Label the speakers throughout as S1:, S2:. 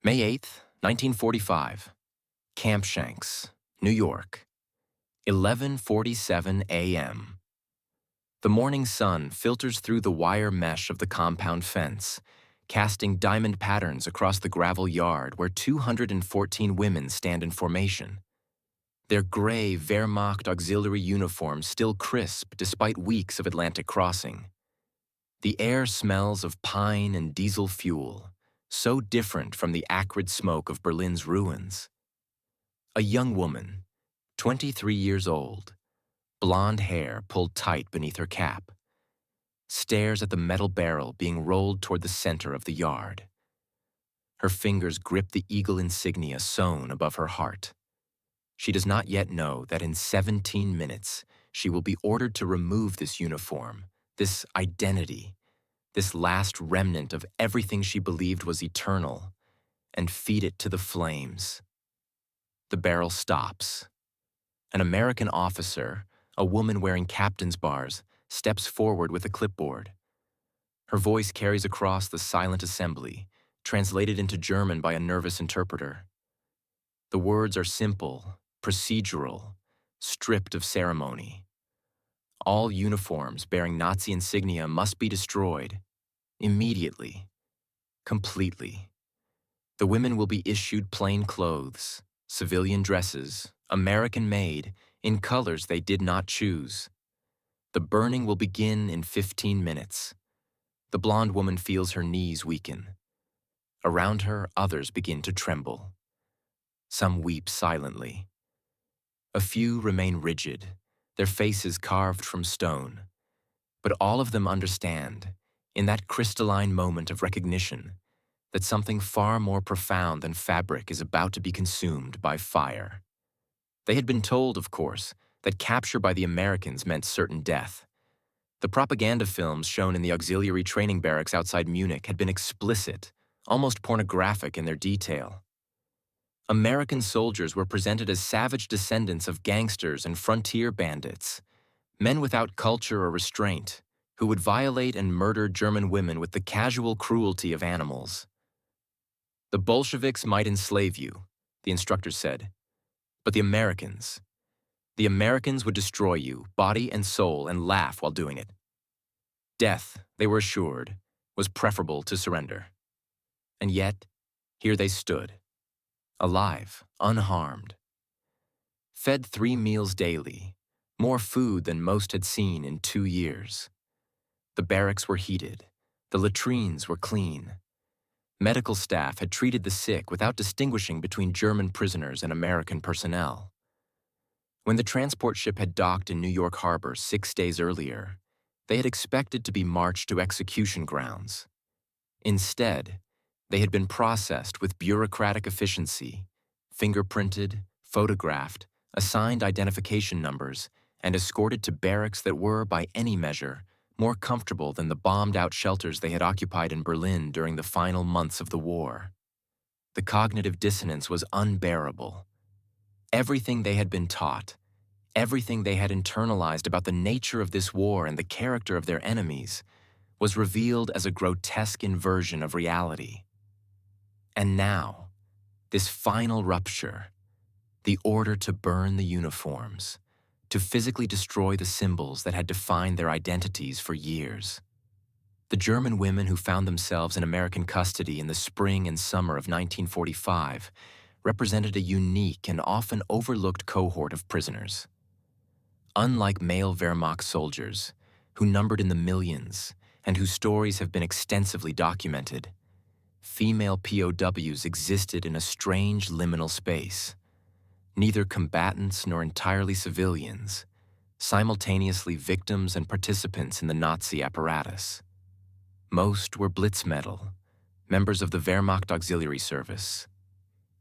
S1: May 8th, 1945. Camp Shanks, New York. 11:47 a.m. The morning sun filters through the wire mesh of the compound fence, casting diamond patterns across the gravel yard where 214 women stand in formation. Their gray Wehrmacht auxiliary uniforms still crisp despite weeks of Atlantic crossing. The air smells of pine and diesel fuel, so different from the acrid smoke of Berlin's ruins. A young woman, 23 years old, blonde hair pulled tight beneath her cap, stares at the metal barrel being rolled toward the center of the yard. Her fingers grip the eagle insignia sewn above her heart. She does not yet know that in 17 minutes she will be ordered to remove this uniform, this identity, this last remnant of everything she believed was eternal, and feed it to the flames. The barrel stops. An American officer, a woman wearing captain's bars, steps forward with a clipboard. Her voice carries across the silent assembly, translated into German by a nervous interpreter. The words are simple, procedural, stripped of ceremony. All uniforms bearing Nazi insignia must be destroyed, immediately, completely. The women will be issued plain clothes, civilian dresses, American-made, in colors they did not choose. The burning will begin in 15 minutes. The blonde woman feels her knees weaken. Around her, others begin to tremble. Some weep silently. A few remain rigid, their faces carved from stone. But all of them understand, in that crystalline moment of recognition, that something far more profound than fabric is about to be consumed by fire. They had been told, of course, that capture by the Americans meant certain death. The propaganda films shown in the auxiliary training barracks outside Munich had been explicit, almost pornographic in their detail. American soldiers were presented as savage descendants of gangsters and frontier bandits, men without culture or restraint, who would violate and murder German women with the casual cruelty of animals. The Bolsheviks might enslave you, the instructor said, but the Americans would destroy you, body and soul, and laugh while doing it. Death, they were assured, was preferable to surrender. And yet, here they stood, alive, unharmed. Fed 3 meals daily, more food than most had seen in 2 years. The barracks were heated, the latrines were clean. Medical staff had treated the sick without distinguishing between German prisoners and American personnel. When the transport ship had docked in New York Harbor 6 days earlier, they had expected to be marched to execution grounds. Instead, they had been processed with bureaucratic efficiency, fingerprinted, photographed, assigned identification numbers, and escorted to barracks that were, by any measure, more comfortable than the bombed-out shelters they had occupied in Berlin during the final months of the war. The cognitive dissonance was unbearable. Everything they had been taught, everything they had internalized about the nature of this war and the character of their enemies, was revealed as a grotesque inversion of reality. And now, this final rupture, the order to burn the uniforms, to physically destroy the symbols that had defined their identities for years. The German women who found themselves in American custody in the spring and summer of 1945 represented a unique and often overlooked cohort of prisoners. Unlike male Wehrmacht soldiers, who numbered in the millions and whose stories have been extensively documented, female POWs existed in a strange liminal space. Neither combatants nor entirely civilians, simultaneously victims and participants in the Nazi apparatus. Most were Blitzmädel, members of the Wehrmacht Auxiliary Service.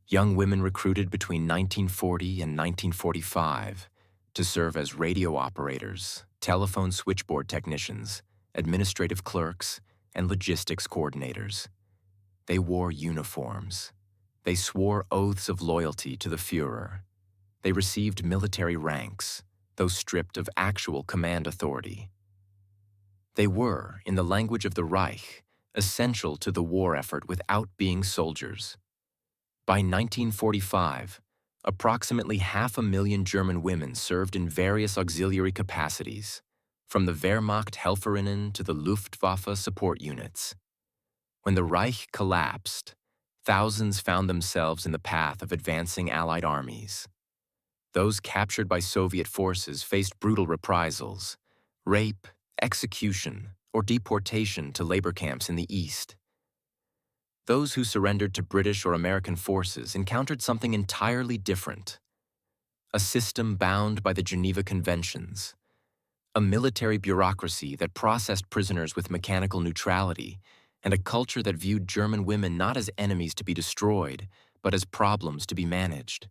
S1: Young women recruited between 1940 and 1945 to serve as radio operators, telephone switchboard technicians, administrative clerks, and logistics coordinators. They wore uniforms. They swore oaths of loyalty to the Führer. They received military ranks, though stripped of actual command authority. They were, in the language of the Reich, essential to the war effort without being soldiers. By 1945, approximately 500,000 German women served in various auxiliary capacities, from the Wehrmacht Helferinnen to the Luftwaffe support units. When the Reich collapsed, thousands found themselves in the path of advancing Allied armies. Those captured by Soviet forces faced brutal reprisals, rape, execution, or deportation to labor camps in the East. Those who surrendered to British or American forces encountered something entirely different: a system bound by the Geneva Conventions, a military bureaucracy that processed prisoners with mechanical neutrality, and a culture that viewed German women not as enemies to be destroyed, but as problems to be managed.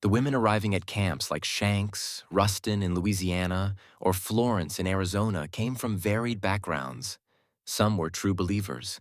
S1: The women arriving at camps like Shanks, Ruston in Louisiana, or Florence in Arizona came from varied backgrounds. Some were true believers,